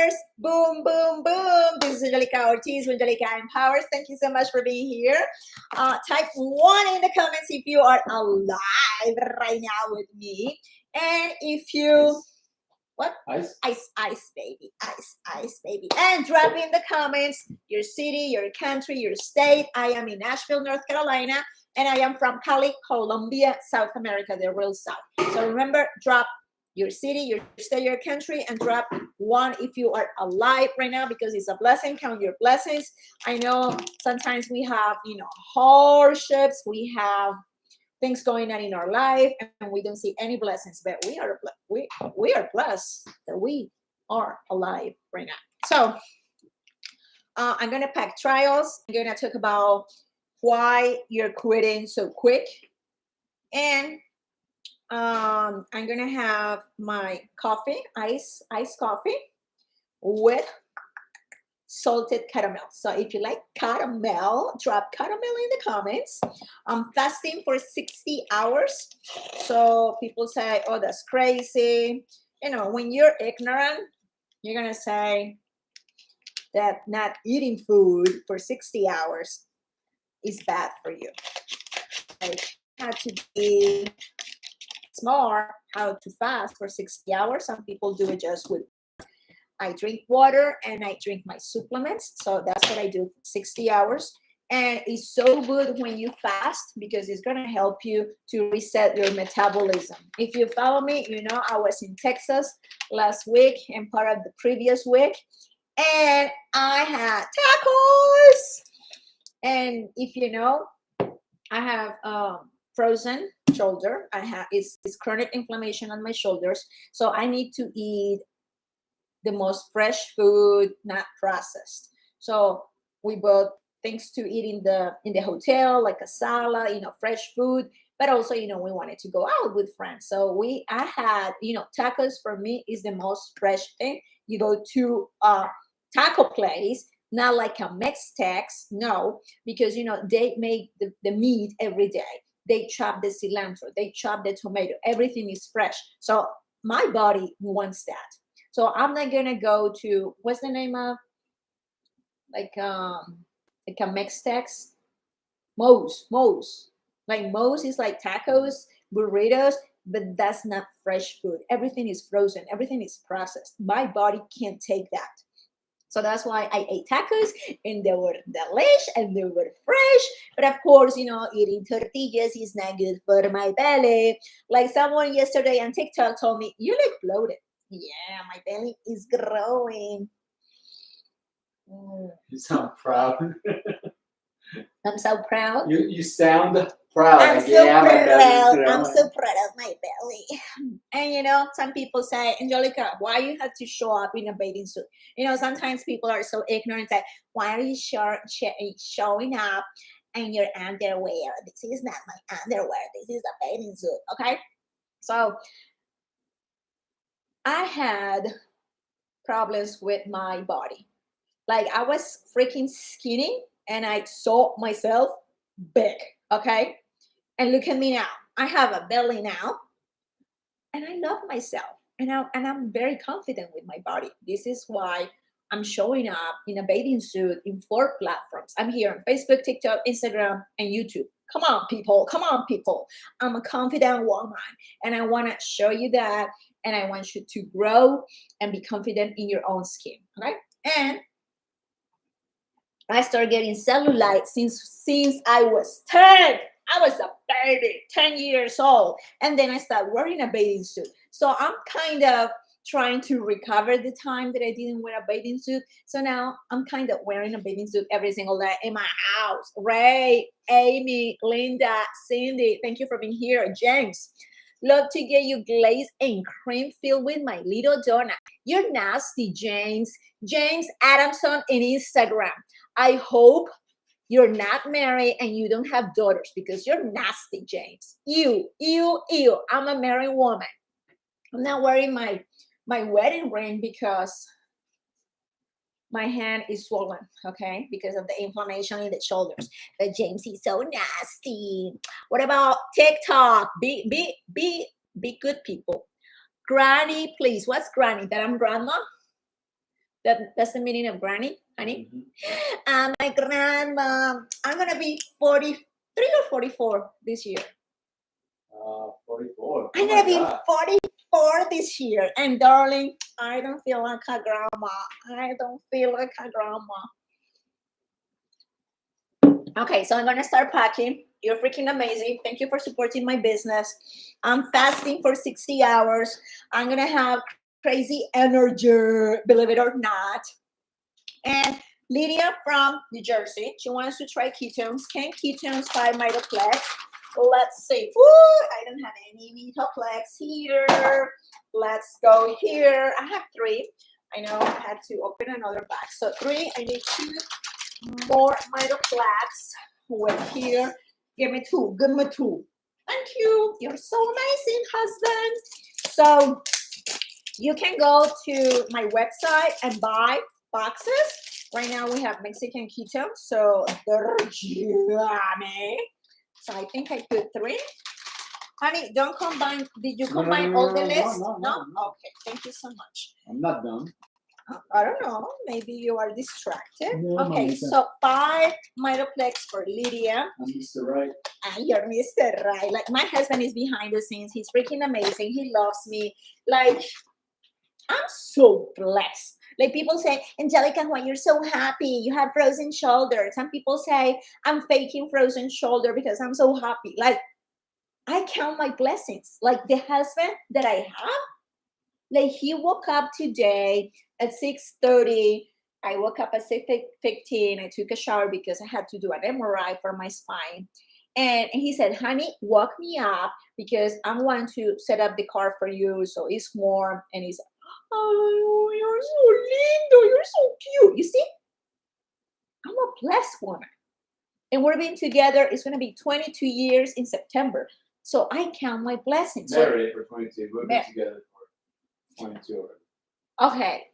Powers. Boom, boom, boom. This is Angelica Ortiz, Angelica Empowers. Thank you so much for being here. Type 1 in the comments if you are alive right now with me. And if you... What? Ice, baby. Ice, baby. And drop in the comments your city, your country, your state. I am in Nashville, North Carolina, and I am from Cali, Colombia, South America, the real South. So remember, drop your city, your state, your country, and drop 1 if you are alive right now, because it's a blessing. Count your blessings. I know sometimes we have, hardships. We have things going on in our life, and we don't see any blessings, but we are blessed that we are alive right now. So I'm gonna pack trials. I'm gonna talk about why you're quitting so quick, and I'm gonna have my coffee, iced coffee with salted caramel. So if you like caramel, drop caramel in the comments. I'm fasting for 60 hours. So people say, oh, that's crazy. When you're ignorant, you're gonna say that not eating food for 60 hours is bad for you. I have to be smart how to fast for 60 hours. Some people do it just with I drink water and I drink my supplements. So that's what I do for 60 hours. And it's so good when you fast, because it's going to help you to reset your metabolism. If you follow me, I was in Texas last week and part of the previous week, and I had tacos. And if I have frozen shoulder. I have it's chronic inflammation on my shoulders. So I need to eat the most fresh food, not processed. So we bought things to eat in the hotel, like a salad, fresh food. But also, we wanted to go out with friends. So I had, tacos for me is the most fresh thing. You go to a taco place, not like a Mex-Tex, no, because they make the meat every day. They chop the cilantro, they chop the tomato, everything is fresh. So my body wants that. So I'm not gonna go to, what's the name of, like a Mex-Tex? Moe's. Like Moe's is like tacos, burritos, but that's not fresh food. Everything is frozen. Everything is processed. My body can't take that. So that's why I ate tacos, and they were delish and they were fresh. But of course, eating tortillas is not good for my belly. Like someone yesterday on TikTok told me, you look bloated. Yeah, my belly is growing. You sound proud. I'm so proud. You sound proud. I'm so proud. I'm so proud of my belly. And some people say, Angelica, why you have to show up in a bathing suit? Sometimes people are so ignorant that why are you showing up in your underwear? This is not my underwear. This is a bathing suit. Okay. So I had problems with my body. Like I was freaking skinny and I saw myself big. Okay. And look at me now. I have a belly now and I love myself. And I'm very confident with my body. This is why I'm showing up in a bathing suit in 4 platforms. I'm here on Facebook, TikTok, Instagram, and YouTube. Come on, people. Come on, people. I'm a confident woman and I want to show you that. And I want you to grow and be confident in your own skin. Okay. And I started getting cellulite since I was 10. I was a baby, 10 years old. And then I started wearing a bathing suit. So I'm kind of trying to recover the time that I didn't wear a bathing suit. So now I'm kind of wearing a bathing suit every single day in my house. Ray, Amy, Linda, Cindy, thank you for being here. James, love to get you glazed and cream filled with my little donut. You're nasty, James. James Adamson in Instagram. I hope you're not married and you don't have daughters, because you're nasty, James. Ew. I'm a married woman. I'm not wearing my wedding ring because my hand is swollen, okay, because of the inflammation in the shoulders. But James is so nasty. What about TikTok? Be good, people. Granny, please. What's granny? That I'm grandma? That's the meaning of granny, honey. Mhm. My grandma. I'm gonna be 43 or 44 this year. 44. I'm Oh gonna my be God. 44 this year, and darling, I don't feel like a grandma. I don't feel like a grandma. Okay, so I'm gonna start packing. You're freaking amazing. Thank you for supporting my business. I'm fasting for 60 hours. I'm gonna have crazy energy, believe it or not. And Lydia from New Jersey, she wants to try ketones. 10 ketones, 5 mitoplex. Let's see. Woo, I don't have any mitoplex here. Let's go here. I have 3. I know I had to open another bag. So 3, I need 2 more mitoplex. Wait here. Give me 2. Give me 2. Thank you. You're so amazing, husband. So you can go to my website and buy boxes. Right now we have Mexican keto, so yummy. So I think I put 3. Honey, don't combine. Did you combine all the list? No. Okay, thank you so much. I'm not done. I don't know. Maybe you are distracted. No, Okay, Mamita. so 5 mitoplex for Lydia. I'm Mr. Right. And you're Mr. Right. Like my husband is behind the scenes. He's freaking amazing. He loves me. Like I'm so blessed. Like people say, Angelica, why you're so happy? You have frozen shoulder. Some people say I'm faking frozen shoulder because I'm so happy. Like I count my blessings. Like the husband that I have, like he woke up today at 6:30. I woke up at 6:15. I took a shower because I had to do an MRI for my spine. And he said, honey, walk me up because I'm going to set up the car for you so it's warm. And he's, oh, you're so lindo. You're so cute. You see, I'm a blessed woman. And we're being together. It's going to be 22 years in September. So I count my blessings. Married for 22. We've been Mar- together for 22 already. Okay.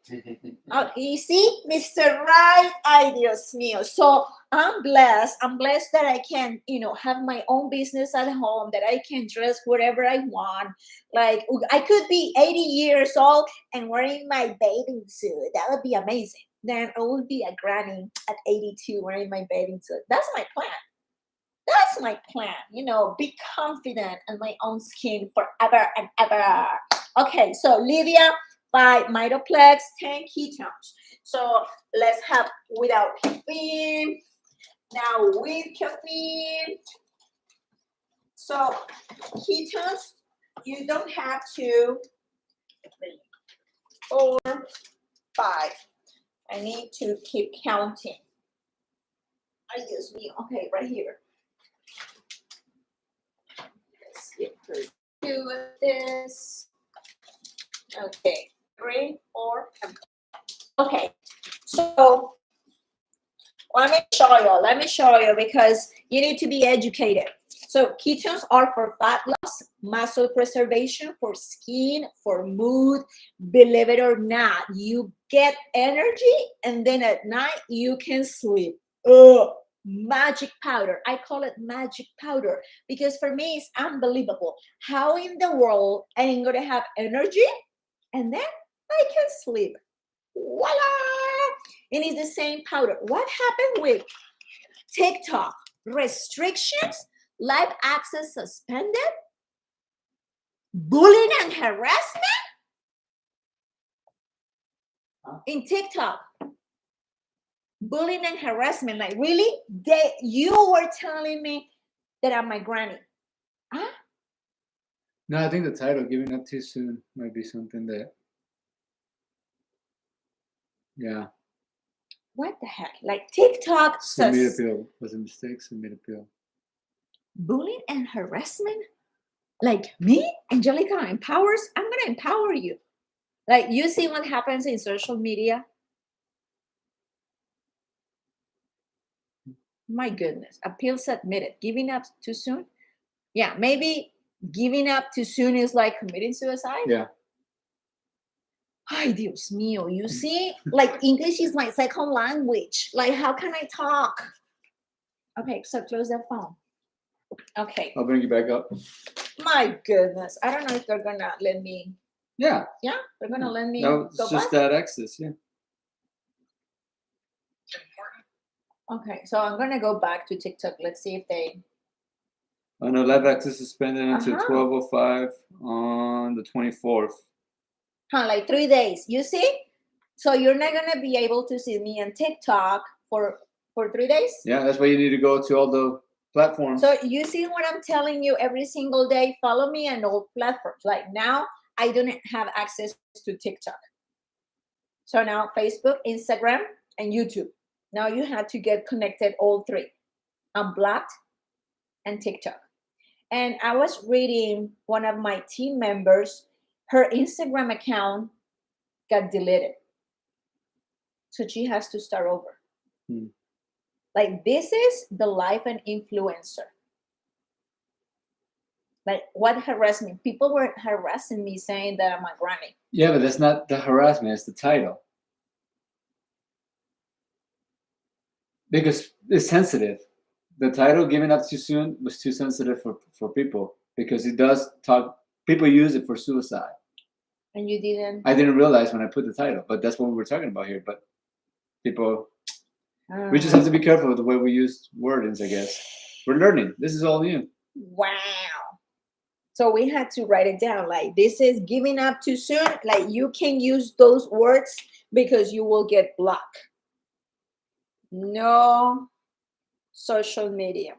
You see, Mr. Right, ay Dios mío. So I'm blessed. I'm blessed that I can, have my own business at home, that I can dress whatever I want. Like I could be 80 years old and wearing my bathing suit. That would be amazing. Then I would be a granny at 82 wearing my bathing suit. That's my plan. That's my plan. Be confident in my own skin forever and ever. Okay, so Lydia by Mitoplex 10 ketones. So let's have without caffeine. Now with caffeine. So ketones, you don't have to 3, 4, 5. I need to keep counting. I use me. Okay, right here. Let's get through this. Okay, 3, 4. Okay, so let me show you because you need to be educated. So ketones are for fat loss, muscle preservation, for skin, for mood. Believe it or not, you get energy and then at night you can sleep. Magic powder. I call it magic powder because for me it's unbelievable. How in the world I'm going to have energy and then I can sleep? Voila! And it's the same powder. What happened with TikTok? Restrictions, live access suspended, bullying and harassment in TikTok. Bullying and harassment. Like really? You were telling me that I'm my granny. Huh? No, I think the title "Giving Up Too Soon" might be something that. Yeah. What the heck? Like TikTok Submit says appeal was a mistake. Submit appeal. bullying and harassment? Like me, Angelica empowers? I'm going to empower you. Like you see what happens in social media? My goodness. Appeal submitted. Giving up too soon? Yeah, maybe giving up too soon is like committing suicide. Yeah. Ay, Dios mío. You see, like English is my second language. Like, how can I talk? Okay, so close the phone. Okay. I'll bring you back up. My goodness. I don't know if they're going to let me. Yeah. Yeah, they're going to let me No, it's go just back. that access. Yeah. Okay, so I'm gonna go back to TikTok. Let's see if they. Oh no, live access suspended until Uh-huh. 12:05 on the 24th. Like 3 days. You see? So you're not gonna be able to see me on TikTok for 3 days. Yeah, that's why you need to go to all the platforms. So you see what I'm telling you every single day. Follow me on all platforms. Like now, I don't have access to TikTok. So now Facebook, Instagram, and YouTube. Now you have to get connected all three. Unblocked and TikTok. And I was reading one of my team members, her Instagram account got deleted. So she has to start over. Hmm. Like this is the life of an influencer. Like what harassment? People were harassing me saying that I'm a granny. Yeah, but that's not the harassment, it's the title. Because it's sensitive. The title "Giving Up Too Soon" was too sensitive for people because it does talk. People use it for suicide. And you didn't. I didn't realize when I put the title, but that's what we were talking about here. But people, we just have to be careful with the way we use wordings. I guess we're learning. This is all new. Wow. So we had to write it down. Like this is giving up too soon. Like you can use those words because you will get blocked. No social media.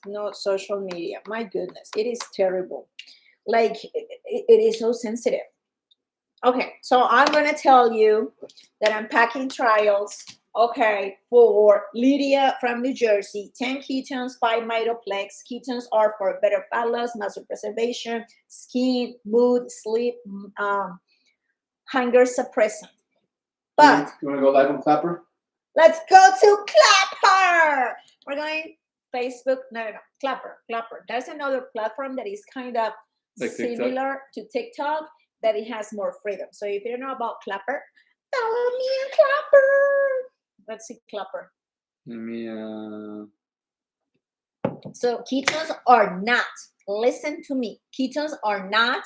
No social media. My goodness, it is terrible. Like it is so sensitive. Okay, so I'm gonna tell you that I'm packing trials. Okay, for Lydia from New Jersey, 10 ketones, 5 mitoplex. Ketones are for better fat loss, muscle preservation, skin, mood, sleep, hunger suppressant. But you want to go live on Clapper? let's go to Clapper. We're going Facebook. No, Clapper. There's another platform that is kind of Like TikTok? similar to TikTok, that it has more freedom. So if you don't know about Clapper, follow me on Clapper. Let's see Clapper. Let me. So ketones are not, listen to me, ketones are not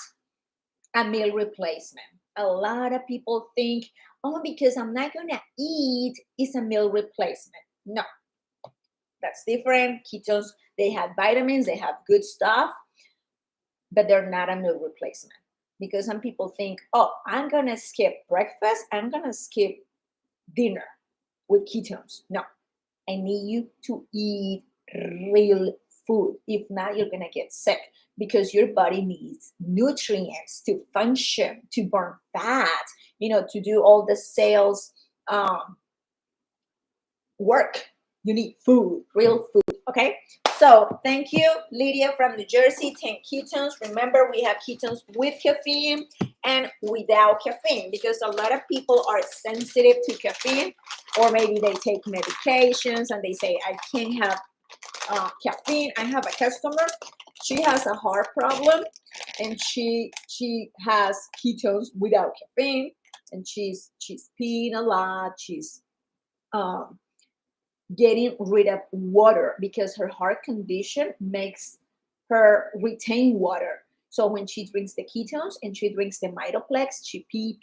a meal replacement. A lot of people think, oh, because I'm not going to eat, it's a meal replacement. No, that's different. Ketones, they have vitamins, they have good stuff, but they're not a meal replacement. Because some people think, oh, I'm going to skip breakfast, I'm going to skip dinner with ketones. No, I need you to eat real food. If not, you're going to get sick because your body needs nutrients to function, to burn fat, to do all the sales work. You need food, real food. Okay. So thank you, Lydia from New Jersey. 10 ketones. Remember, we have ketones with caffeine and without caffeine because a lot of people are sensitive to caffeine, or maybe they take medications and they say, I can't have caffeine. I have a customer. She has a heart problem and she has ketones without caffeine, and she's peeing a lot. She's getting rid of water because her heart condition makes her retain water. So when she drinks the ketones and she drinks the mitoplex, she pee,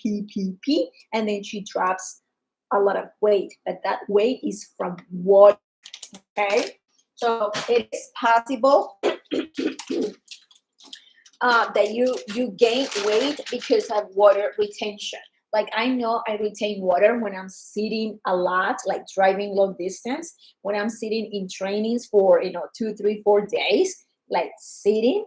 and then she drops a lot of weight. But that weight is from water. Okay, so it is possible that you gain weight because of water retention. Like I know I retain water when I'm sitting a lot, like driving long distance, when I'm sitting in trainings for 2, 3, 4 days, like sitting,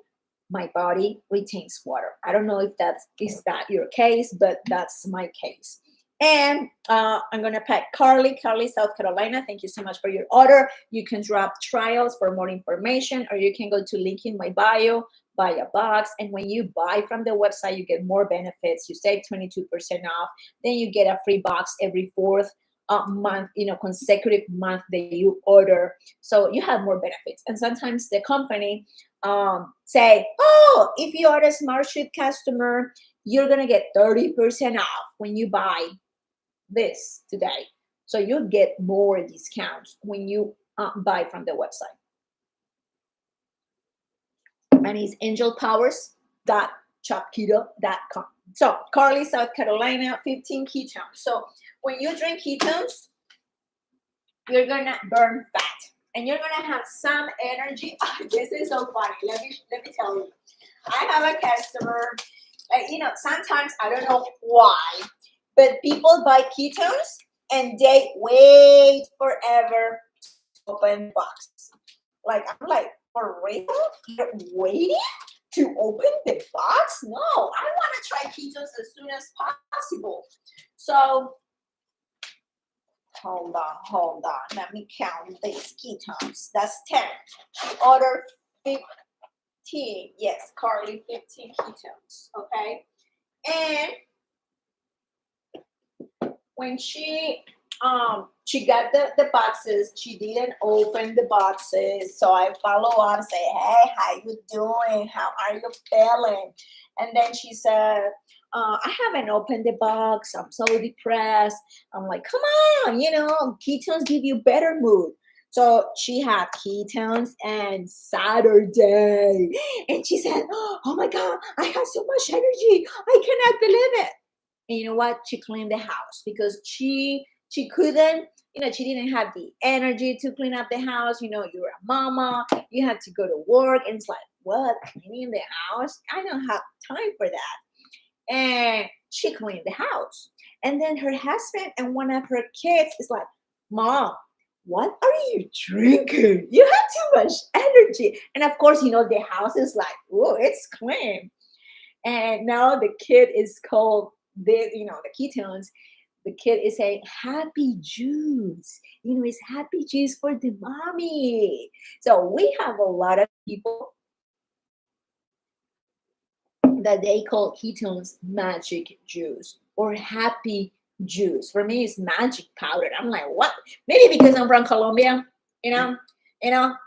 my body retains water. I don't know if that is that your case, but that's my case. And I'm gonna pack Carly, South Carolina. Thank you so much for your order. You can drop trials for more information, or you can go to link in my bio, buy a box, and when you buy from the website, you get more benefits. You save 22% off. Then you get a free box every fourth month, consecutive month that you order. So you have more benefits. And sometimes the company say, oh, if you are a Smart Sheet customer, you're gonna get 30% off when you buy this today. So you get more discounts when you buy from the website. And it's angelpowers.chopketo.com. So Carly, South Carolina, 15 ketones. So when you drink ketones, you're gonna burn fat and you're gonna have some energy. This is so funny. Let me tell you. I have a customer. Sometimes I don't know why, but people buy ketones and they wait forever to open the box. Like I'm like, for real? You're waiting to open the box? No, I want to try ketones as soon as possible. So hold on. Let me count these ketones. That's 10. She ordered 15. Yes, Carly, 15 ketones. Okay. And when she got the boxes, she didn't open the boxes. So I follow up and say, hey, how you doing? How are you feeling? And then she said, I haven't opened the box. I'm so depressed. I'm like, come on, ketones give you better mood. So she had ketones and Saturday. And she said, oh my God, I have so much energy. I cannot believe it. And you know what? She cleaned the house because she couldn't, she didn't have the energy to clean up the house. You're a mama, you have to go to work. And it's like, what? Cleaning the house? I don't have time for that. And she cleaned the house. And then her husband and one of her kids is like, Mom, what are you drinking? You have too much energy. And of course, the house is like, oh, it's clean. And now the kid is called the ketones. The kid is saying happy juice. It's happy juice for the mommy. So we have a lot of people that they call ketones magic juice or happy juice. For me, it's magic powder. I'm like, what? Maybe because I'm from Colombia,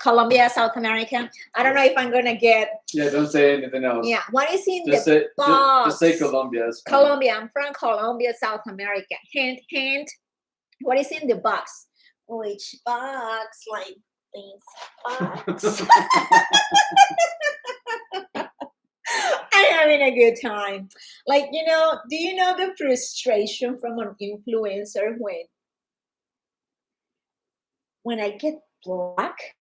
Colombia, South America. I don't know if I'm gonna get. Yeah, don't say anything else. Yeah, what is in just the box? Just say Colombia. Colombia. I'm from Colombia, South America. Hint, hint. What is in the box? Which box? Like this box. I'm having a good time. Like, do you know the frustration from an influencer when I get black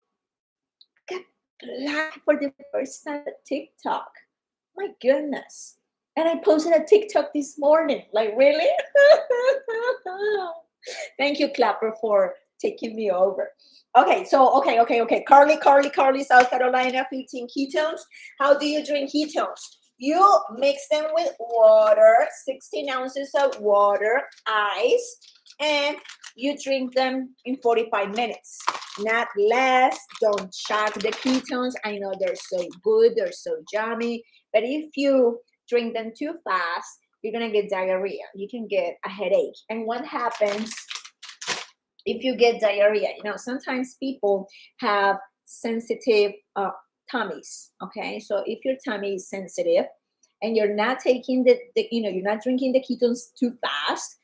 for the first time at TikTok? My goodness. And I posted a TikTok this morning. Like, really? Thank you, Clapper, for taking me over. Okay, so, okay. Carly, South Carolina, 15 ketones. How do you drink ketones? You mix them with water, 16 ounces of water, ice, and you drink them in 45 minutes. Not less. Don't shock the ketones. I know they're so good. They're so yummy. But if you drink them too fast, you're going to get diarrhea. You can get a headache. And what happens if you get diarrhea? Sometimes people have sensitive tummies. Okay. So if your tummy is sensitive and you're not taking you're not drinking the ketones too fast,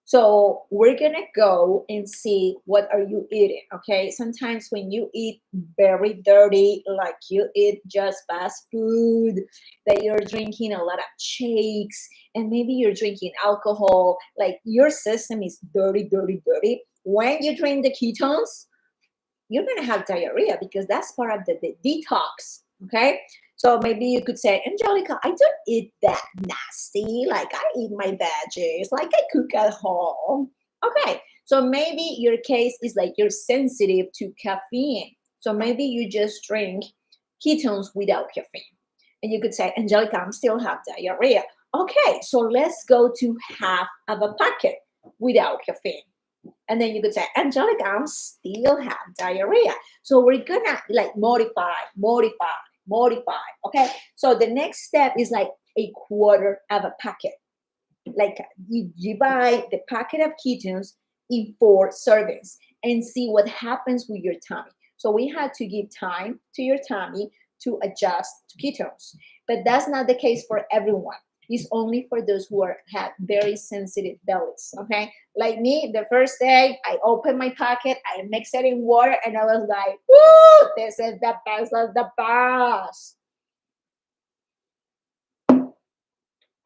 so we're gonna go and see what are you eating, okay? Sometimes when you eat very dirty, like you eat just fast food, that you're drinking a lot of shakes, and maybe you're drinking alcohol, like your system is dirty. When you drink the ketones, you're gonna have diarrhea because that's part of the detox, okay? So maybe you could say, Angelica, I don't eat that nasty. Like I eat my veggies, like I cook at home. Okay, so maybe your case is like you're sensitive to caffeine. So maybe you just drink ketones without caffeine. And you could say, Angelica, I'm still have diarrhea. Okay, so let's go to half of a packet without caffeine. And then you could say, Angelica, I'm still have diarrhea. So we're gonna like modify. Okay. So the next step is like a quarter of a packet. Like you buy the packet of ketones in 4 servings and see what happens with your tummy. So we had to give time to your tummy to adjust to ketones. But that's not the case for everyone. It's only for those who have very sensitive bellies, okay? Like me, the first day, I opened my packet, I mixed it in water, and I was like, woo, this is the best of the best.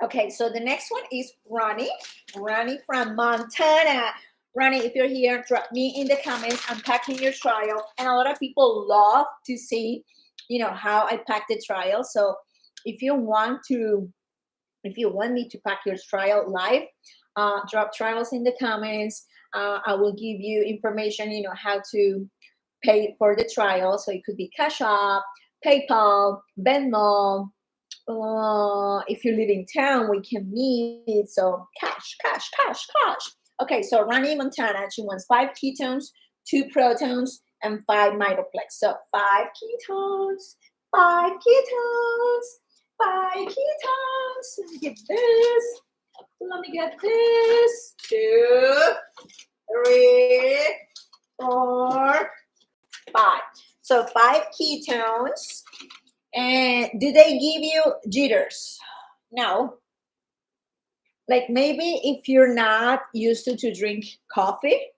Okay, so the next one is Ronnie from Montana. Ronnie, if you're here, drop me in the comments unpacking your trial. And a lot of people love to see, how I pack the trial. So if you want me to pack your trial live, drop trials in the comments. I will give you information, how to pay for the trial. So it could be Cash App, PayPal, Venmo. If you live in town, we can meet. So cash, cash, cash, cash. Okay, so Rani Montana, she wants 5 ketones, 2 protons, and 5 mitoplex. So 5 ketones, 5 ketones, 5 ketones. Let me get this. Let me get this. 2, 3, 4, 5. So 5 ketones. And do they give you jitters? No. Like maybe if you're not used to drink coffee,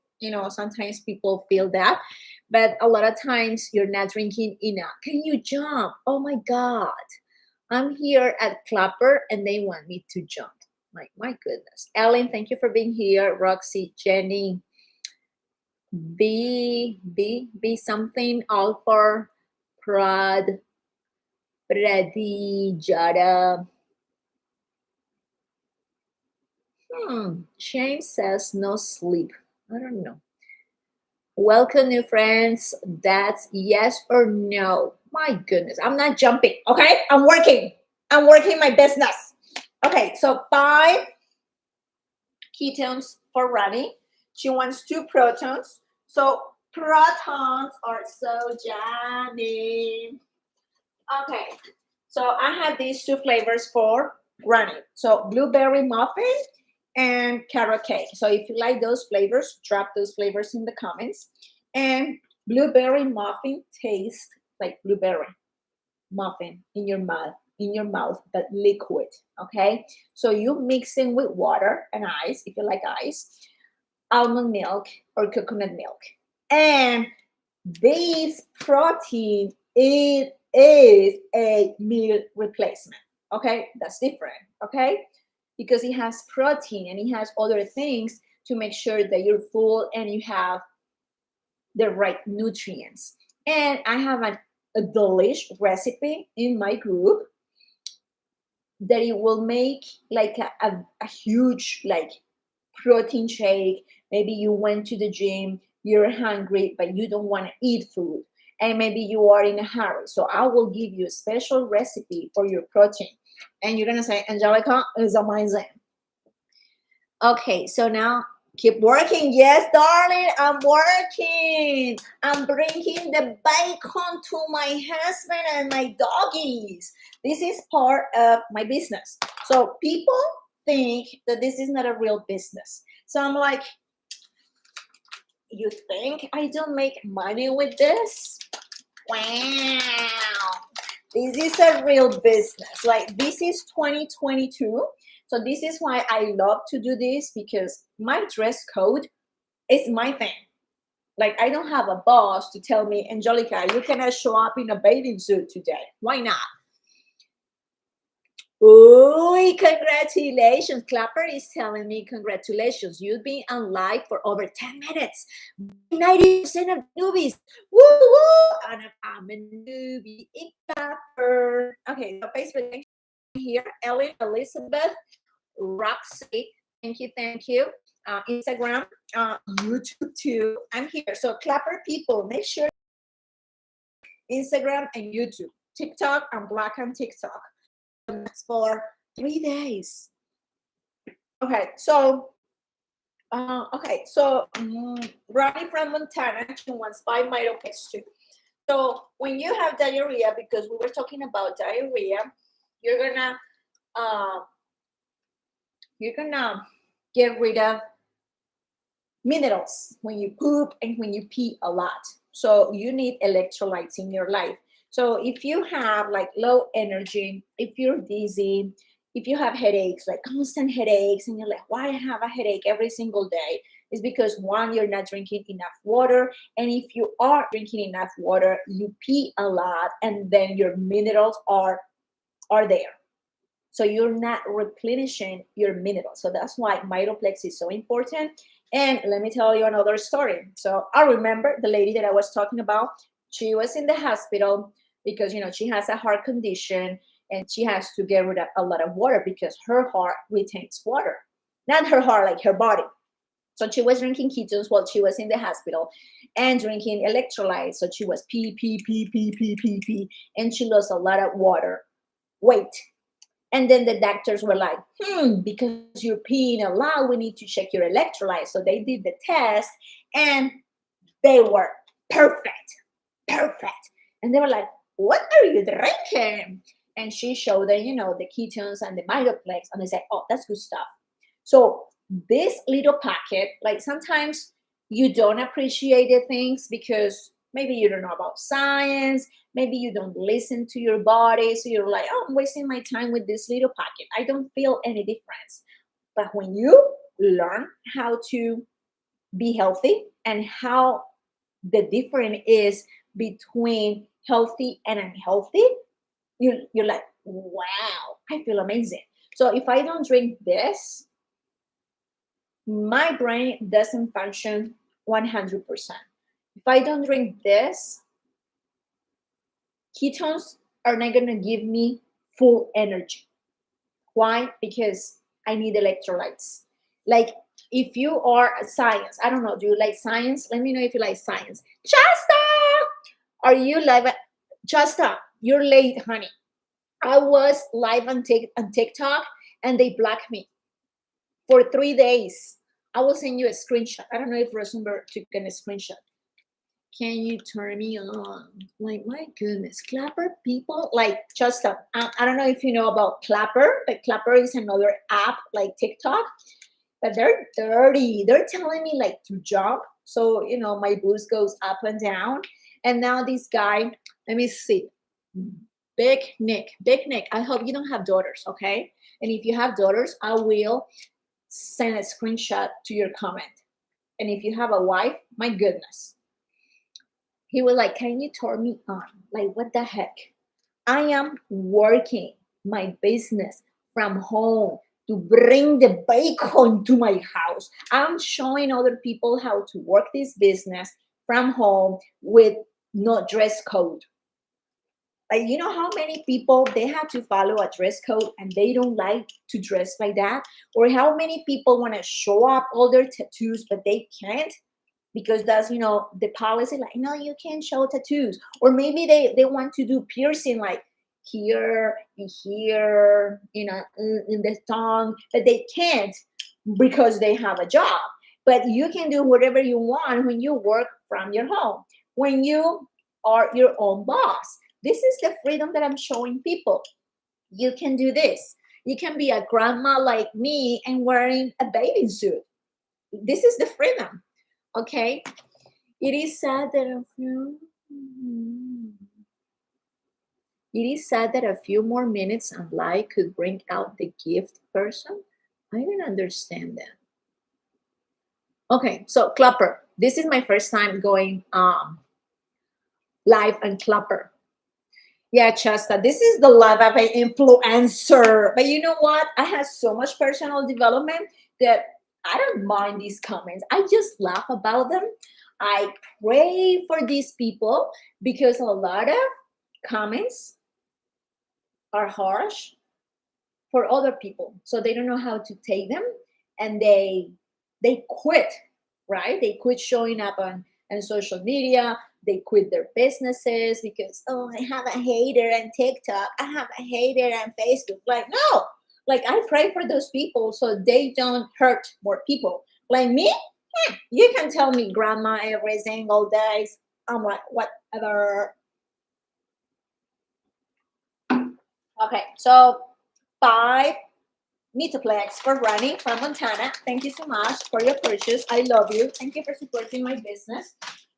sometimes people feel that, but a lot of times you're not drinking enough. Can you jump? Oh my God. I'm here at Clapper and they want me to jump. Like, my goodness. Ellen, thank you for being here. Roxy, Jenny, B something, Alfar, Prad, Pradi, Jada. Shane says no sleep. I don't know. Welcome, new friends. That's yes or no. My goodness, I'm not jumping. Okay, I'm working. I'm working my business. Okay, so 5 ketones for Rani. She wants 2 protons. So protons are so jammy. Okay, so I have these 2 flavors for Rani. So blueberry muffin and carrot cake. So if you like those flavors, drop those flavors in the comments. And blueberry muffin tastes like blueberry muffin in your mouth, but liquid. Okay, so you mix in with water and ice if you like ice, almond milk or coconut milk, and this protein, it is a meal replacement. Okay, that's different. Okay, because it has protein and it has other things to make sure that you're full and you have the right nutrients. And I have a delish recipe in my group that it will make like a huge like protein shake. Maybe you went to the gym, you're hungry, but you don't want to eat food. And maybe you are in a hurry. So I will give you a special recipe for your protein. And you're going to say, Angelica is amazing. Okay, so now keep working. Yes, darling, I'm working. I'm bringing the bacon to my husband and my doggies. This is part of my business. So people think that this is not a real business. So I'm like, you think I don't make money with this? Wow. This is a real business. Like, this is 2022. So this is why I love to do this, because my dress code is my thing. Like, I don't have a boss to tell me, Angelica, you cannot show up in a bathing suit today. Why not? Oh, congratulations. Clapper is telling me, congratulations. You've been on live for over 10 minutes. 90% of newbies. Woo woo. And I'm a newbie in Clapper. Okay, so Facebook here. Ellen, Elizabeth, Roxy. Thank you, thank you. Instagram, YouTube too. I'm here. So Clapper people, make sure Instagram and YouTube. TikTok, I'm black on TikTok. That's for 3 days. Okay, so Ronnie from Montana, she wants 5 mitoplex too. So when you have diarrhea, because we were talking about diarrhea, you're gonna get rid of minerals when you poop and when you pee a lot. So you need electrolytes in your life. So if you have like low energy, if you're dizzy, if you have headaches, like constant headaches, and you're like, why I have a headache every single day? It's because, one, you're not drinking enough water. And if you are drinking enough water, you pee a lot, and then your minerals are there. So you're not replenishing your minerals. So that's why Mitoplex is so important. And let me tell you another story. So I remember the lady that I was talking about. She was in the hospital because she has a heart condition and she has to get rid of a lot of water because her heart retains water. Not her heart, like her body. So she was drinking ketones while she was in the hospital and drinking electrolytes. So she was pee, and she lost a lot of weight. And then the doctors were like, because you're peeing a lot, we need to check your electrolytes. So they did the test and they were perfect. And they were like, what are you drinking? And she showed them, the ketones and the Mitoplex. And they said, oh, that's good stuff. So this little packet, like sometimes you don't appreciate the things because maybe you don't know about science, maybe you don't listen to your body, so you're like, oh, I'm wasting my time with this little packet. I don't feel any difference. But when you learn how to be healthy and how the difference is between healthy and unhealthy, you're like, wow, I feel amazing. So if I don't drink this, my brain doesn't function 100%. If I don't drink this, ketones are not going to give me full energy. Why? Because I need electrolytes. Like if you are a science, I don't know, do you like science? Let me know if you like science. Shasta! Are you live? Shasta, you're late, honey. I was live on TikTok and they blocked me for 3 days. I will send you a screenshot. I don't know if Rosenberg took a screenshot. Can you turn me on? Like, my goodness, Clapper people, like just I don't know if you know about Clapper, but Clapper is another app like TikTok, but they're dirty. They're telling me like to jump. So, my boost goes up and down. And now this guy, let me see. Big Nick, I hope you don't have daughters, okay? And if you have daughters, I will send a screenshot to your comment. And if you have a wife, my goodness. He was like, can you turn me on? Like, what the heck? I am working my business from home to bring the bacon to my house. I'm showing other people how to work this business from home with no dress code. Like, you know how many people they have to follow a dress code and they don't like to dress like that? Or how many people want to show up all their tattoos, but they can't? Because that's the policy, like, no, you can't show tattoos. Or maybe they want to do piercing, like here and here, in the tongue, but they can't because they have a job. But you can do whatever you want when you work from your home, when you are your own boss. This is the freedom that I'm showing people. You can do this. You can be a grandma like me and wearing a bathing suit. This is the freedom. Okay, it is sad that a few more minutes on live could bring out the gift person. I don't understand that. Okay, so Clapper. This is my first time going live on Clapper. Yeah, Chasta, this is the live app influencer. But you know what? I have so much personal development that I don't mind these comments. I just laugh about them. I pray for these people because a lot of comments are harsh for other people. So they don't know how to take them and they quit, right? They quit showing up on social media. They quit their businesses because, oh, I have a hater on TikTok. I have a hater on Facebook. Like, no, like I pray for those people so they don't hurt more people. Like me, you can tell me grandma every single day. I'm like, whatever. Okay, so 5 Metaplex for running from Montana. Thank you so much for your purchase. I love you. Thank you for supporting my business.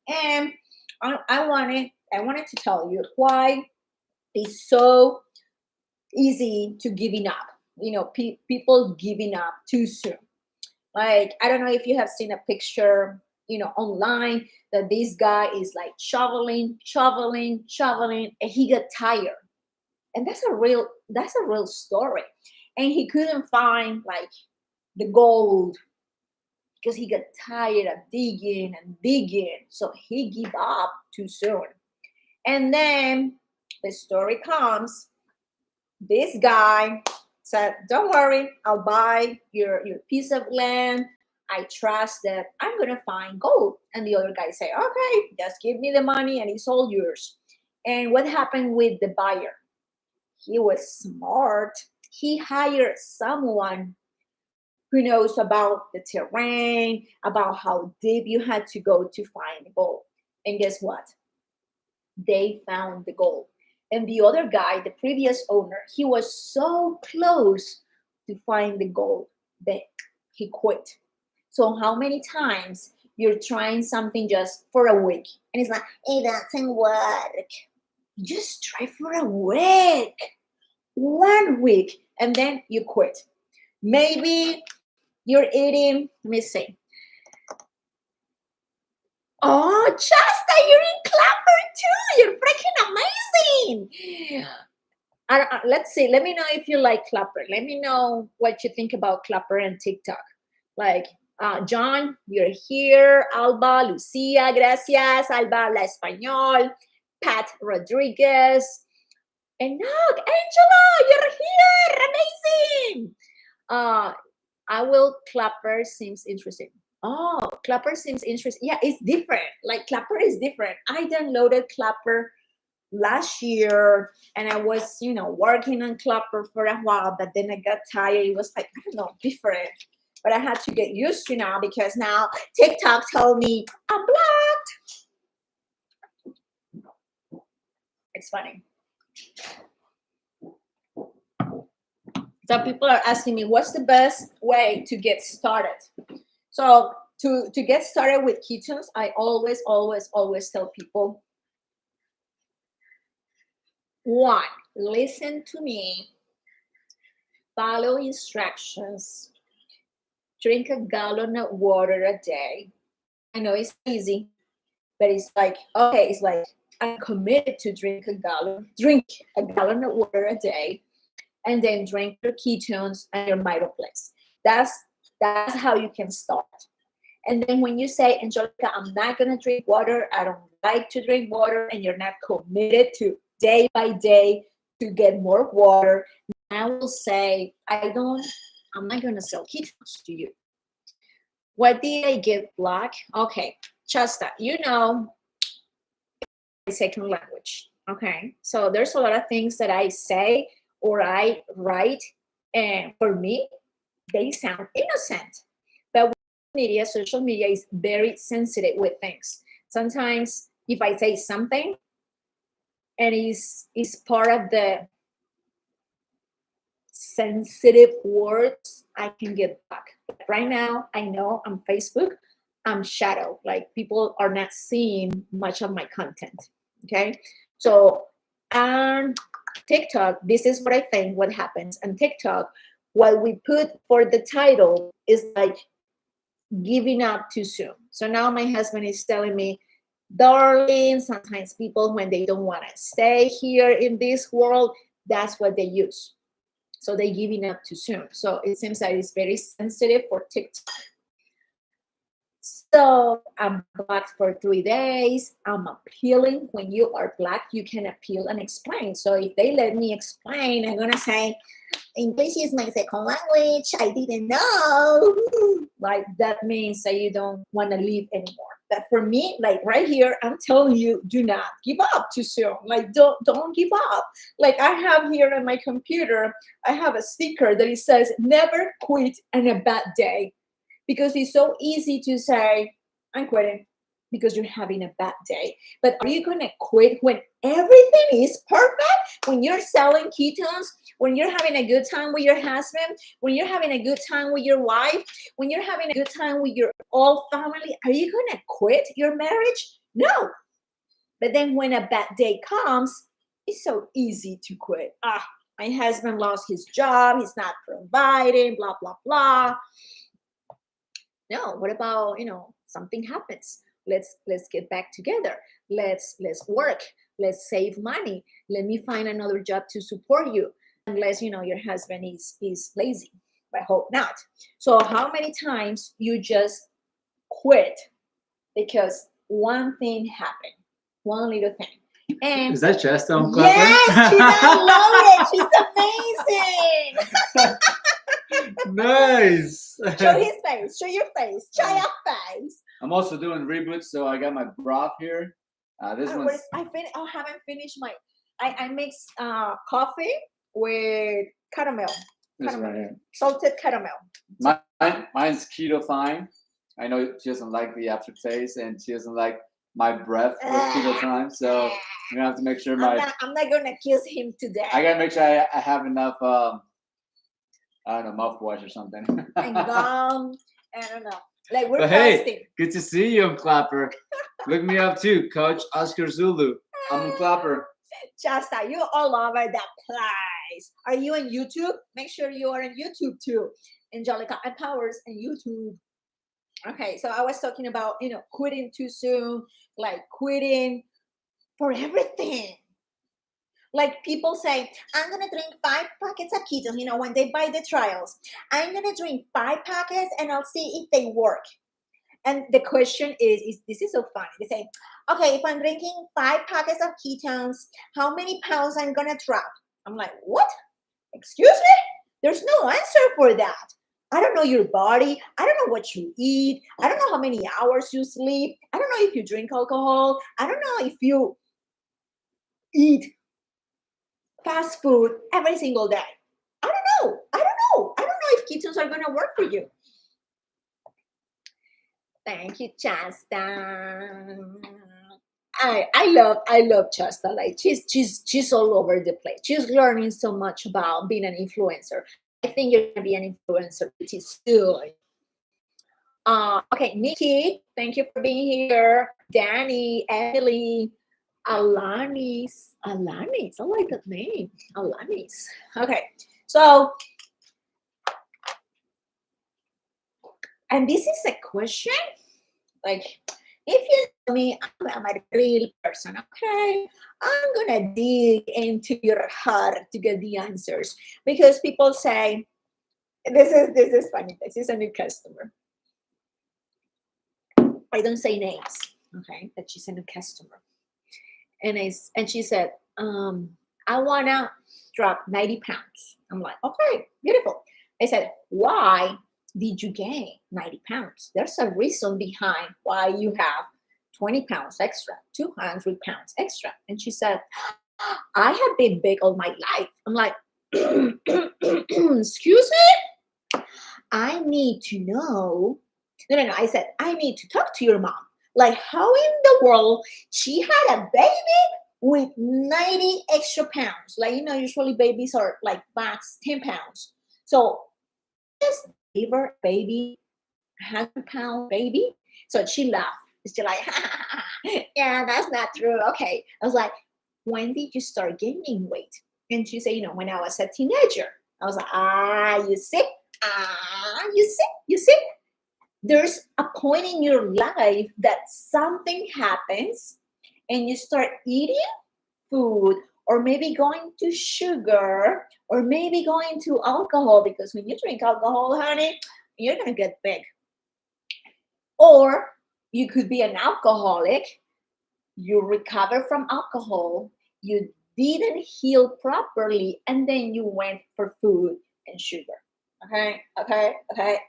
And I wanted to tell you why it's so easy to giving up. People giving up too soon. Like, I don't know if you have seen a picture, online that this guy is like shoveling, and he got tired. And that's a real that's a real story. And he couldn't find like the gold because he got tired of digging and digging. So he gave up too soon. And then the story comes, this guy said, don't worry, I'll buy your piece of land. I trust that I'm going to find gold. And the other guy said, okay, just give me the money and it's all yours. And what happened with the buyer? He was smart. He hired someone who knows about the terrain, about how deep you had to go to find gold. And guess what? They found the gold. And the other guy, the previous owner, he was so close to find the gold that he quit. So how many times you're trying something just for a week and it's like, it doesn't work. Just try for a week, 1 week, and then you quit. Maybe you're eating, let me see. Oh, Chasta, you're in Clapper too. You're freaking amazing. Let's see. Let me know if you like Clapper. Let me know what you think about Clapper and TikTok. Like, John, you're here. Alba, Lucia, gracias. Alba habla español. Pat Rodriguez. And Nog, Angela, you're here. Amazing. I will Clapper seems interesting. Oh, Clapper seems interesting. Yeah, it's different. Like Clapper is different. I downloaded Clapper last year and I was, working on Clapper for a while, but then I got tired. It was like, I don't know, different. But I had to get used to now because now TikTok told me I'm blocked. It's funny. Some people are asking me, what's the best way to get started? So to get started with ketones, I always tell people, 1, listen to me, follow instructions, drink a gallon of water a day. I know it's easy, but it's like, okay, it's like I'm committed to drink a gallon of water a day, and then drink your ketones and your Mitoplex. That's how you can start. And then when you say, Angelica, I'm not going to drink water, I don't like to drink water, and you're not committed to day by day to get more water, I will say, I'm not going to sell ketones to you. What did I get blocked? Okay, Chasta, my second language. Okay, so there's a lot of things that I say or I write, and for me, they sound innocent. But social media is very sensitive with things. Sometimes if I say something and is part of the sensitive words, I can get back. Right now, I know on Facebook, I'm shadow. Like people are not seeing much of my content. Okay. So on TikTok, this is what I think what happens on TikTok. What we put for the title is like giving up too soon. So now my husband is telling me, darling, sometimes people, when they don't want to stay here in this world, that's what they use. So they're giving up too soon. So it seems that it's very sensitive for TikTok. So I'm blocked for 3 days. I'm appealing. When you are black, you can appeal and explain. So if they let me explain, I'm going to say, English is my second language. I didn't know. Like that means that you don't want to leave anymore. But for me, like right here, I'm telling you, do not give up too soon. Like don't give up. Like I have here on my computer, I have a sticker that it says, never quit on a bad day. Because it's so easy to say, I'm quitting because you're having a bad day. But are you going to quit when everything is perfect? When you're selling ketones, when you're having a good time with your husband, when you're having a good time with your wife, when you're having a good time with your whole family, are you going to quit your marriage? No. But then when a bad day comes, it's so easy to quit. My husband lost his job. He's not providing, blah, blah, blah. No, what about, something happens. Let's get back together. Let's work. Let's save money. Let me find another job to support you. unless your husband is lazy. I hope not. So how many times you just quit because one thing happened, one little thing. And Is that chest on clapping? yes, she downloaded. She's amazing. Nice. Show his face. Show your face. Show your face. I'm also doing reboots, so I got my broth here. This one's. I haven't finished my. I mix coffee with caramel. This right here. Salted caramel. Mine's keto fine. I know she doesn't like the aftertaste, and she doesn't like my breath with keto time. So I'm gonna have to make sure I'm not gonna accuse him today. I gotta make sure I have enough. I don't know, mouthwash or something. And gum. I don't know. Like we're But fasting. hey, good to see you, Clapper. Look me up too, Coach Oscar Zulu. I'm Clapper. Shasta, you're all over the place. Are you on YouTube? Make sure you are on YouTube too. Angelica Empowers on YouTube. Okay, so I was talking about, quitting too soon, like quitting for everything. Like people say, I'm going to drink 5 packets of keto, when they buy the trials. I'm going to drink 5 packets and I'll see if they work. And the question is this is so funny. They say, okay, if I'm drinking 5 packets of ketones, how many pounds I'm going to drop? I'm like, what? Excuse me? There's no answer for that. I don't know your body. I don't know what you eat. I don't know how many hours you sleep. I don't know if you drink alcohol. I don't know if you eat fast food every single day. I don't know. I don't know if ketones are going to work for you. Thank you, Chasta. I love Chasta. Like she's all over the place. She's learning so much about being an influencer. I think you're gonna be an influencer pretty soon. Okay, Nikki, thank you for being here. Danny, Emily, Alanis. I like that name. Alanis. Okay, so and this is a question. Like, if you know me, I'm a real person, okay? I'm gonna dig into your heart to get the answers because people say, this is funny. This is a new customer. I don't say names, okay? But she's a new customer, and she said, I wanna drop 90 pounds. I'm like, okay, beautiful. I said, why did you gain 90 pounds? There's a reason behind why you have 20 pounds extra, 200 pounds extra. And she said, I have been big all my life. I'm like, excuse me? I need to know. No. I said, I need to talk to your mom. Like, how in the world she had a baby with 90 extra pounds? Like, usually babies are like max 10 pounds. So just gave her baby, 100-pound baby. So she laughed. She's like, yeah, that's not true. Okay. I was like, when did you start gaining weight? And she said, when I was a teenager. I was like, you see? You see? There's a point in your life that something happens and you start eating food or maybe going to sugar or maybe going to alcohol, because when you drink alcohol, honey, you're going to get big. Or you could be an alcoholic. You recover from alcohol. You didn't heal properly, and then you went for food and sugar. Okay.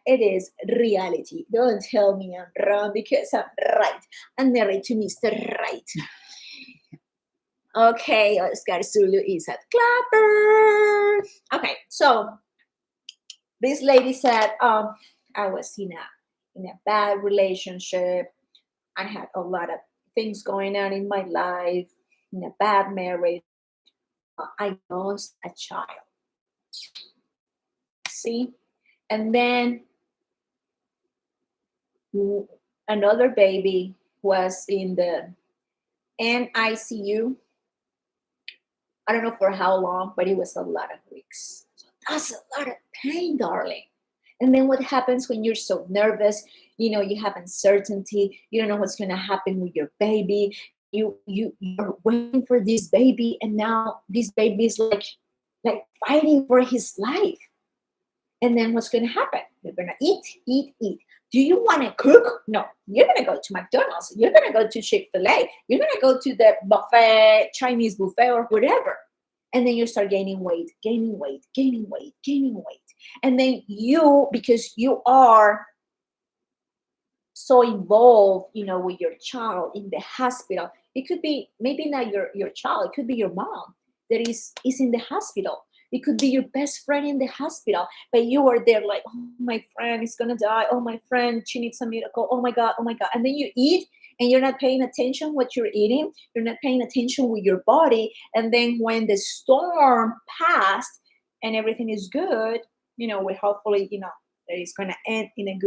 It is reality. Don't tell me I'm wrong because I'm right. I'm married to Mr. Right. Okay, Oscar Zulu is at Clapper. Okay, so this lady said, I was in a bad relationship. I had a lot of things going on in my life, in a bad marriage. I lost a child. See? And then another baby was in the NICU. I don't know for how long, but it was a lot of weeks. So that's a lot of pain, darling. And then what happens when you're so nervous? You have uncertainty. You don't know what's going to happen with your baby. You're waiting for this baby, and now this baby is like like fighting for his life. And then what's going to happen? You're going to eat, eat, eat. Do you want to cook? No. You're going to go to McDonald's. You're going to go to Chick-fil-A. You're going to go to the buffet, Chinese buffet or whatever. And then you start gaining weight, gaining weight, gaining weight, gaining weight. And then you, because you are so involved, with your child in the hospital. It could be maybe not your child. It could be your mom that is in the hospital. It could be your best friend in the hospital, but you are there like, oh, my friend is gonna die. Oh, my friend, she needs a miracle. Oh my God, oh my God. And then you eat and you're not paying attention what you're eating. You're not paying attention with your body. And then when the storm passed and everything is good, we hopefully, that it's gonna end in a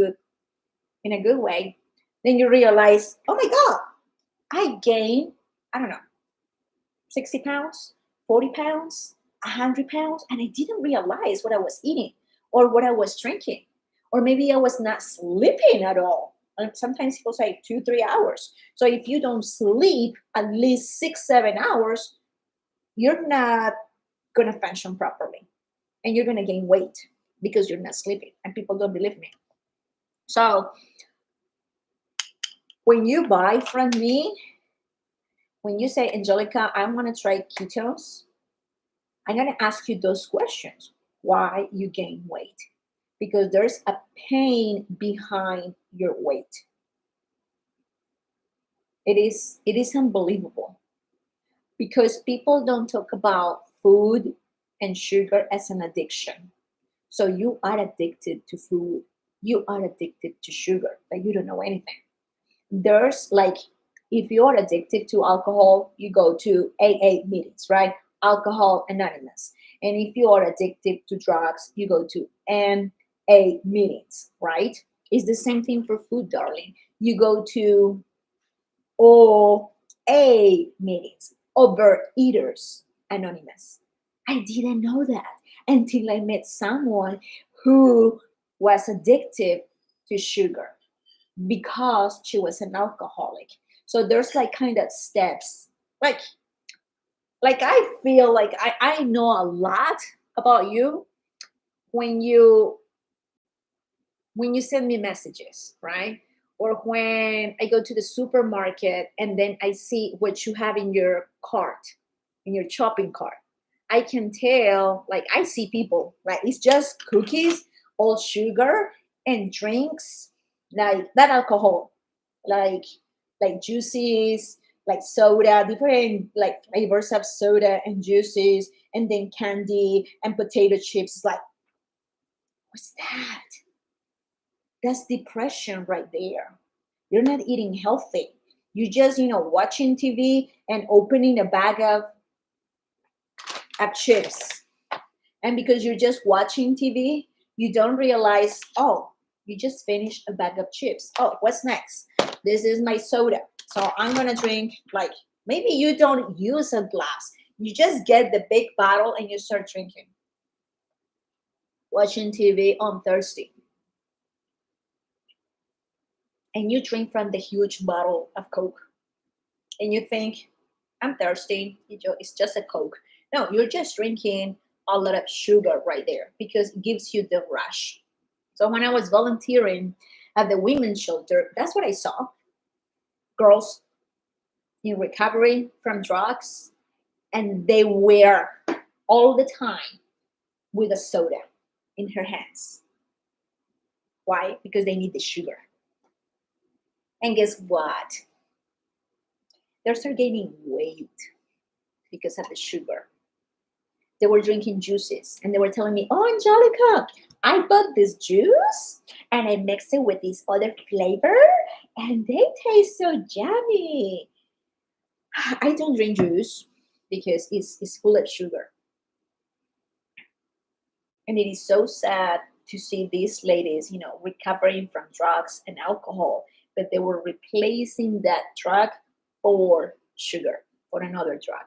good way. Then you realize, oh my God, I gained, I don't know, 60 pounds, 40 pounds, 100 pounds, and I didn't realize what I was eating or what I was drinking. Or maybe I was not sleeping at all. And sometimes people say 2-3 hours. So if you don't sleep at least 6-7 hours, you're not going to function properly. And you're going to gain weight because you're not sleeping. And people don't believe me. So when you buy from me, when you say, Angelica, I want to try ketones, I'm going to ask you those questions. Why you gain weight? Because there's a pain behind your weight. It is unbelievable. Because people don't talk about food and sugar as an addiction. So you are addicted to food. You are addicted to sugar, but you don't know anything. There's like, if you're addicted to alcohol, you go to AA meetings, right? Alcohol Anonymous. And if you are addicted to drugs, you go to NA meetings, right? It's the same thing for food, darling. You go to OA meetings, Overeaters Anonymous. I didn't know that until I met someone who was addicted to sugar because she was an alcoholic. So there's like kind of steps. Like I feel like I know a lot about you when you send me messages, right? Or when I go to the supermarket and then I see what you have in your cart, in your shopping cart. I can tell, like I see people, like it's just cookies, all sugar and drinks, like that alcohol, like juices, like soda, different like flavors of soda and juices, and then candy and potato chips. It's like, what's that? That's depression right there. You're not eating healthy. You just, watching TV and opening a bag of chips. And because you're just watching TV, you don't realize, oh, you just finished a bag of chips. Oh, what's next? This is my soda. So I'm going to drink, like, maybe you don't use a glass. You just get the big bottle and you start drinking. Watching TV, I'm thirsty. And you drink from the huge bottle of Coke. And you think, I'm thirsty. It's just a Coke. No, you're just drinking a lot of sugar right there because it gives you the rush. So when I was volunteering at the women's shelter, that's what I saw. Girls in recovery from drugs, and they were all the time with a soda in her hands. Why? Because they need the sugar. And guess what? They start gaining weight because of the sugar. They were drinking juices and they were telling me, oh, Angelica, I bought this juice and I mixed it with this other flavor and they taste so yummy. I don't drink juice because it's full of sugar. And it is so sad to see these ladies, recovering from drugs and alcohol, but they were replacing that drug for sugar, for another drug.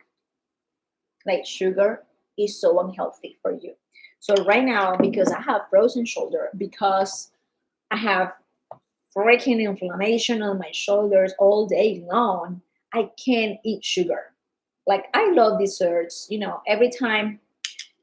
Like sugar is so unhealthy for you. So right now, because I have frozen shoulder, because I have freaking inflammation on my shoulders all day long, I can't eat sugar. Like I love desserts, every time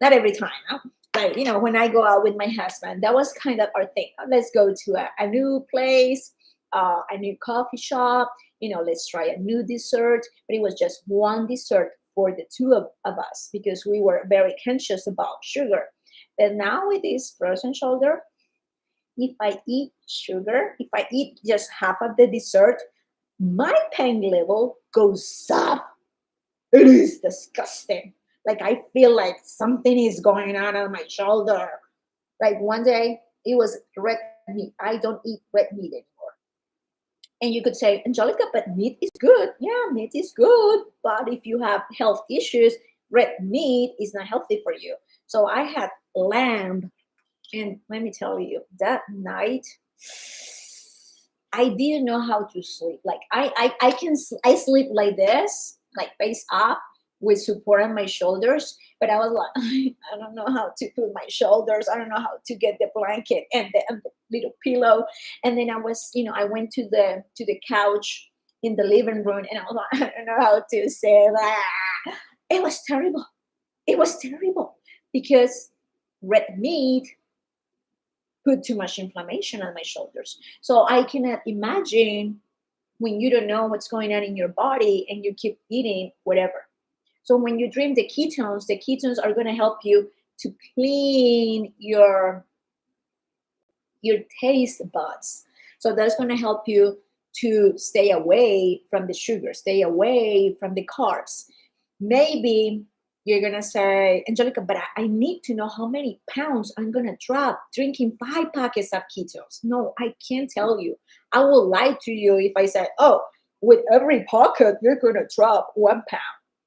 Not every time. Huh? Like, when I go out with my husband, that was kind of our thing. Let's go to a new place, a new coffee shop. Let's try a new dessert. But it was just one dessert for the two of us because we were very conscious about sugar. But now with this frozen shoulder, if I eat sugar, if I eat just half of the dessert, my pain level goes up. It is disgusting. Like I feel like something is going on my shoulder. Like one day it was red meat. I don't eat red meat anymore. And you could say, Angelica, but meat is good. Yeah, meat is good. But if you have health issues, red meat is not healthy for you. So I had lamb. And let me tell you, that night, I didn't know how to sleep. Like I sleep like this, like face up with support on my shoulders. But I was like, I don't know how to put my shoulders. I don't know how to get the blanket and the little pillow. And then I went to the couch in the living room, and I was like, I don't know how to say that. It was terrible. It was terrible because red meat put too much inflammation on my shoulders. So I cannot imagine when you don't know what's going on in your body and you keep eating whatever. So when you drink the ketones are going to help you to clean your taste buds. So that's going to help you to stay away from the sugar, stay away from the carbs. Maybe you're going to say, Angelica, but I need to know how many pounds I'm going to drop drinking 5 packets of ketones. No, I can't tell you. I will lie to you if I say, oh, with every pocket, you're going to drop 1 pound.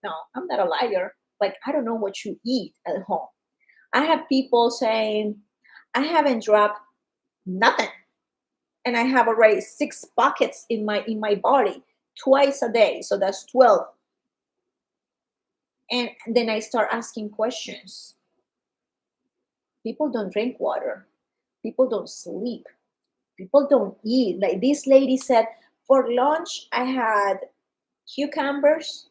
No, I'm not a liar. Like, I don't know what you eat at home. I have people saying, I haven't dropped nothing. And I have already 6 buckets in my body twice a day. So that's 12. And then I start asking questions. People don't drink water. People don't sleep. People don't eat. Like this lady said, for lunch, I had cucumbers.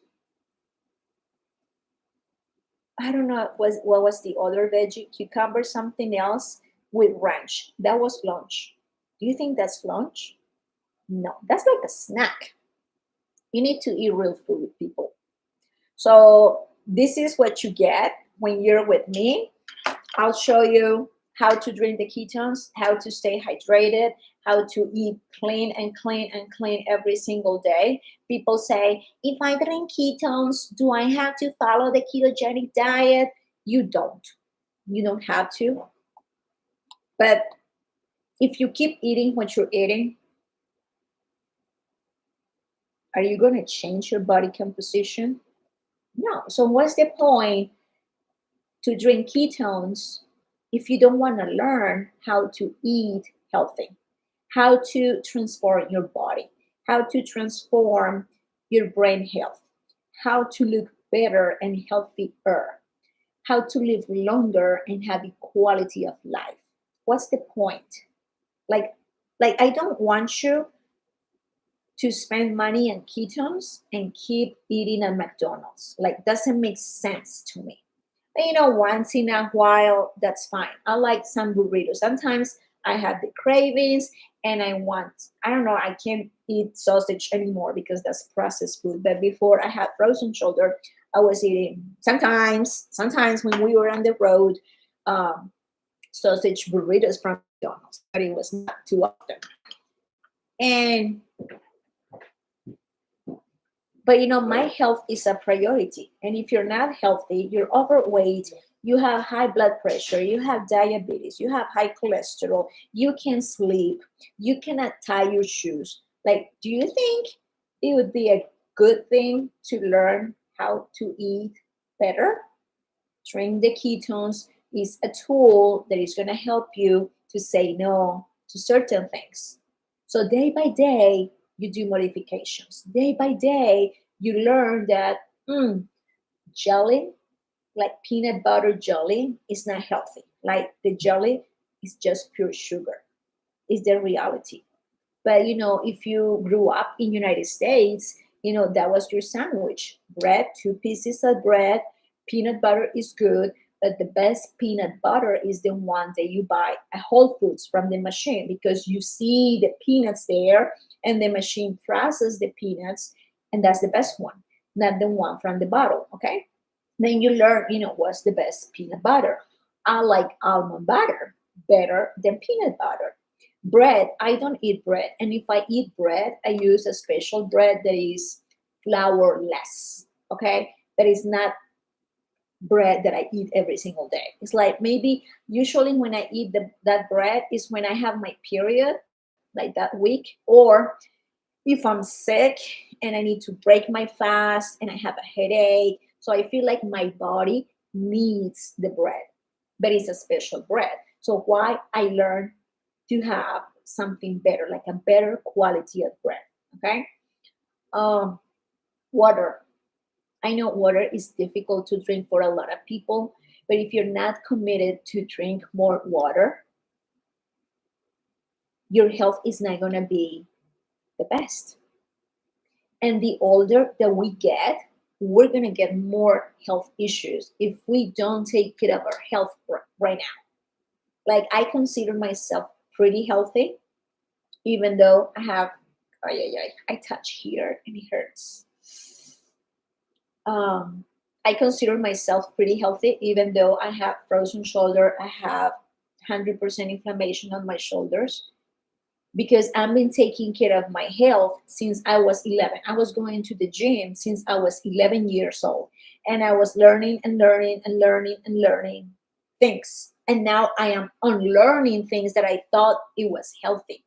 I don't know what was the other veggie, cucumber, something else with ranch. That was lunch. Do you think that's lunch? No, that's like a snack. You need to eat real food, people. So this is what you get when you're with me. I'll show you how to drink the ketones, how to stay hydrated, how to eat clean and clean and clean every single day. People say, if I drink ketones, do I have to follow the ketogenic diet? You don't. You don't have to. But if you keep eating what you're eating, are you going to change your body composition? No. So what's the point to drink ketones if you don't want to learn how to eat healthy, how to transform your body, how to transform your brain health, how to look better and healthier, how to live longer and have a quality of life? What's the point? Like, like I don't want you to spend money on ketones and keep eating at McDonald's. Like, doesn't make sense to me. And, once in a while, that's fine. I like some burritos. Sometimes I have the cravings and I don't know, I can't eat sausage anymore because that's processed food. But before I had frozen shoulder, I was eating sometimes when we were on the road, sausage burritos from McDonald's, but it was not too often. And but my health is a priority. And if you're not healthy, you're overweight, you have high blood pressure, you have diabetes, you have high cholesterol, you can't sleep, you cannot tie your shoes. Like, do you think it would be a good thing to learn how to eat better? Drink the ketones is a tool that is going to help you to say no to certain things. So day by day, you do modifications. Day by day, you learn that jelly, like peanut butter jelly, is not healthy. Like the jelly is just pure sugar. Is the reality. But if you grew up in United States, that was your sandwich. Bread, 2 pieces of bread, peanut butter is good, But the best peanut butter is the one that you buy at Whole Foods from the machine, because you see the peanuts there and the machine processes the peanuts, and that's the best one, not the one from the bottle. Okay. Then you learn, what's the best peanut butter. I like almond butter better than peanut butter. Bread, I don't eat bread. And if I eat bread, I use a special bread that is flourless. Okay. That is not bread that I eat every single day. It's like maybe usually when I eat that bread is when I have my period, like that week, or if I'm sick and I need to break my fast and I have a headache. So I feel like my body needs the bread, but it's a special bread. So why I learned to have something better, like a better quality of bread. Okay. Um, Water. I know water is difficult to drink for a lot of people, but if you're not committed to drink more water, your health is not going to be the best. And the older that we get, we're going to get more health issues if we don't take care of our health right now. Like, I consider myself pretty healthy, even though I have, I touch here and it hurts. Um, I consider myself pretty healthy, even though I have frozen shoulder. I have 100% inflammation on my shoulders because I've been taking care of my health since I was 11. I was going to the gym since I was 11 years old, and I was learning and learning and learning and learning things. And now I am unlearning things that I thought it was healthy.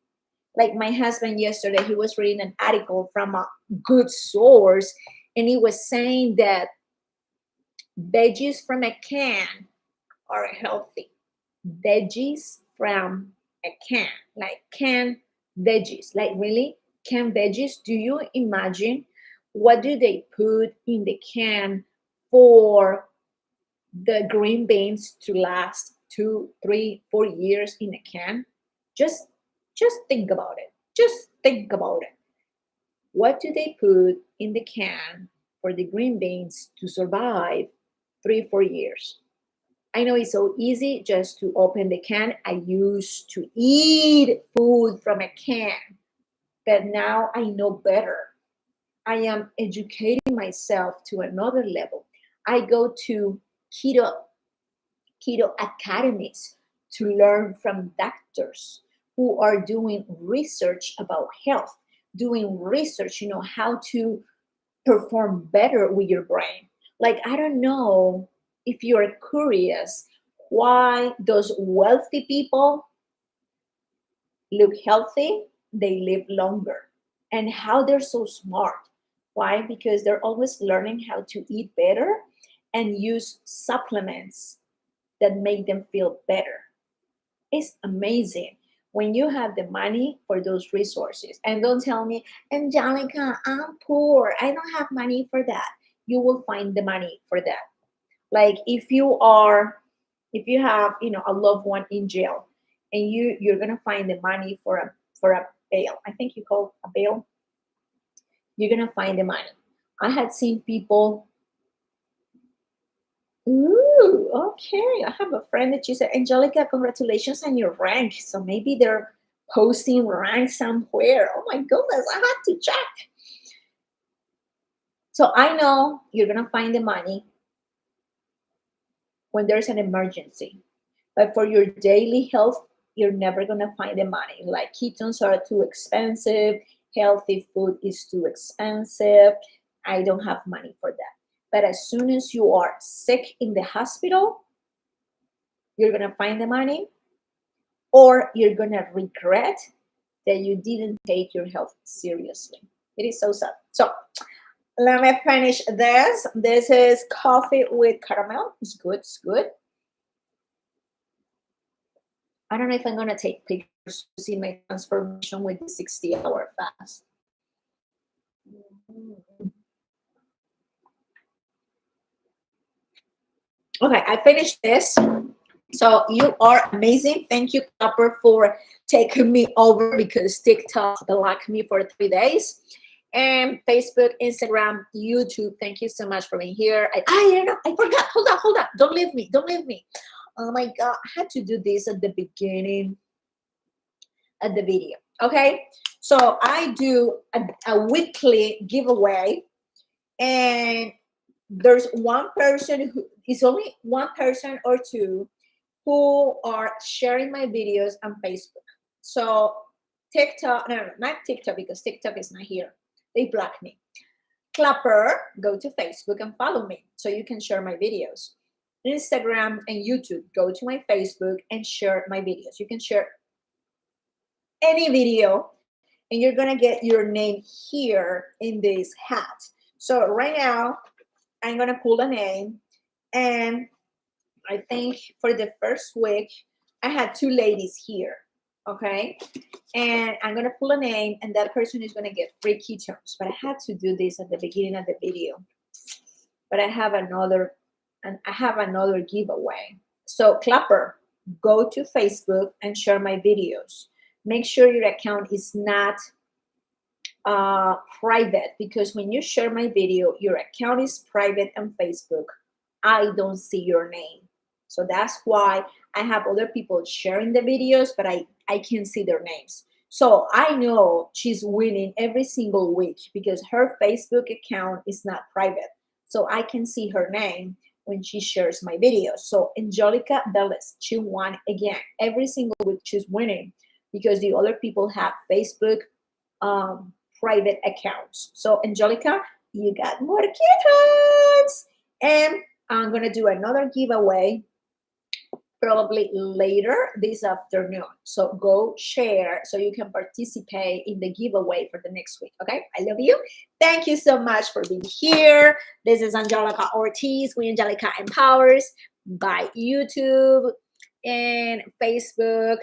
Like my husband yesterday, he was reading an article from a good source, and he was saying that veggies from a can are healthy. Veggies from a can, like canned veggies, like really canned veggies. Do you imagine what do they put in the can for the green beans to last 2, 3, 4 years in a can? Just just think about it. Just think about it. What do they put in the can for the green beans to survive 3, 4 years? I know it's so easy just to open the can. I used to eat food from a can, but now I know better. I am educating myself to another level. I go to keto academies to learn from doctors who are doing research about health, doing research, how to perform better with your brain. Like, I don't know if you're curious why those wealthy people look healthy, they live longer, and how they're so smart. Why? Because they're always learning how to eat better and use supplements that make them feel better. It's amazing when you have the money for those resources. And don't tell me, Angelica, I'm poor. I don't have money for that. You will find the money for that. Like if you have, a loved one in jail, and you're gonna find the money for a bail. I think you call a bail. You're gonna find the money. I had seen people. Ooh, okay. I have a friend that she said, Angelica, congratulations on your rank. So maybe they're posting rank somewhere. Oh my goodness, I had to check. So I know you're going to find the money when there's an emergency. But for your daily health, you're never going to find the money. Like, ketones are too expensive, healthy food is too expensive. I don't have money for that. But as soon as you are sick in the hospital, you're going to find the money, or you're going to regret that you didn't take your health seriously. It is so sad. So let me finish this. This is coffee with caramel. It's good. It's good. I don't know if I'm going to take pictures to see my transformation with the 60-hour fast. Okay, I finished this. So you are amazing. Thank you, Copper, for taking me over because TikTok blocked me for 3 days. And Facebook, Instagram, YouTube. Thank you so much for being here. I don't know. I forgot. Hold on. Don't leave me. Oh my God. I had to do this at the beginning of the video. Okay. So I do a weekly giveaway, and there's one person who is only one person or two who are sharing my videos on Facebook. So TikTok, no, not TikTok, because TikTok is not here. They blocked me. Clapper, go to Facebook and follow me so you can share my videos. Instagram and YouTube, go to my Facebook and share my videos. You can share any video and you're gonna get your name here in this hat. So right now, I'm gonna pull a name, and I think for the first week, I had 2 ladies here, okay? And I'm gonna pull a name, and that person is gonna get free ketones. But I had to do this at the beginning of the video. But I have another giveaway. So Clapper, go to Facebook and share my videos. Make sure your account is not private, because when you share my video, your account is private on Facebook. I don't see your name. So that's why I have other people sharing the videos, but I can't see their names. So I know she's winning every single week because her Facebook account is not private. So I can see her name when she shares my videos. So Angelica Bellis, she won again. Every single week she's winning because the other people have Facebook private accounts. So Angelica, you got more ketones. And I'm gonna do another giveaway probably later this afternoon. So go share so you can participate in the giveaway for the next week. Okay, I love you. Thank you so much for being here. This is Angelica Ortiz. We Angelica Empowers by YouTube and Facebook.